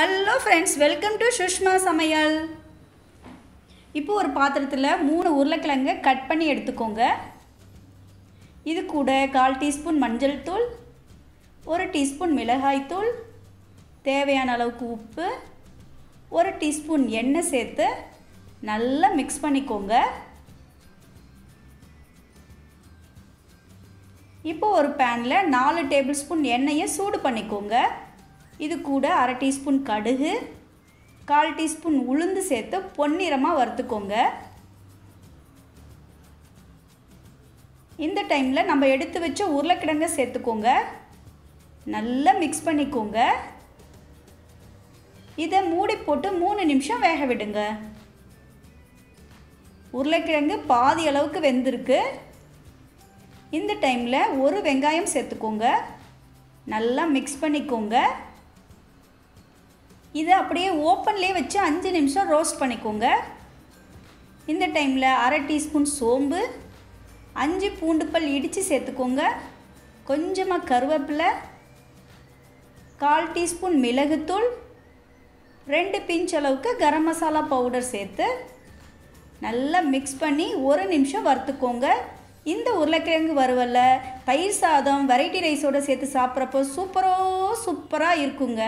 Hello friends, welcome to Sushma Samayal. இப்போ ஒரு பாத்திரத்தில் 3 உருளைக்கிழங்கு கட் பண்ணி எடுத்துக்கோங்க. இது கூட 1/4 டீஸ்பூன் மஞ்சள் தூள், 1 டீஸ்பூன் மிளகாய் தூள், தேவையான அளவுக்கு உப்பு, 1 டீஸ்பூன் எண்ணெய் சேர்த்து நல்லா மிக்ஸ் பண்ணிக்கோங்க. இப்போ ஒரு பேன்ல 4 டேபிள்ஸ்பூன் எண்ணெயை சூடு பண்ணிக்கோங்க. இது கூட 1/2 டீஸ்பூன் கடுகு, 1/4 டீஸ்பூன் உளுந்து சேர்த்து பொன்னிறமாக வறுத்துக்கோங்க. இந்த டைமில் நம்ம எடுத்து வச்ச உருளைக்கிழங்கை சேர்த்துக்கோங்க. நல்லா மிக்ஸ் பண்ணிக்கோங்க. இதை மூடி போட்டு 3 நிமிஷம் வேக விடுங்க. உருளைக்கிழங்கு பாதி அளவுக்கு வெந்திருக்கு. இந்த டைமில் ஒரு வெங்காயம் சேர்த்துக்கோங்க. நல்லா மிக்ஸ் பண்ணிக்கோங்க. இதை அப்படியே ஓப்பன்லேயே வச்சு 5 நிமிஷம் ரோஸ்ட் பண்ணிக்கோங்க. இந்த டைமில் 1/2 டீஸ்பூன் சோம்பு, 5 பூண்டு பல் இடித்து சேர்த்துக்கோங்க. கொஞ்சமாக கருவேப்பிலை, 1/4 டீஸ்பூன் மிளகுத்தூள், 2 பிஞ்ச் அளவுக்கு கரம் மசாலா பவுடர் சேர்த்து நல்லா மிக்ஸ் பண்ணி 1 நிமிஷம் வறுத்துக்கோங்க. இந்த உருளைக்கிழங்கு வறுவலில் தயிர் சாதம் வெரைட்டி ரைஸோடு சேர்த்து சாப்பிட்றப்போ சூப்பராக இருக்குங்க.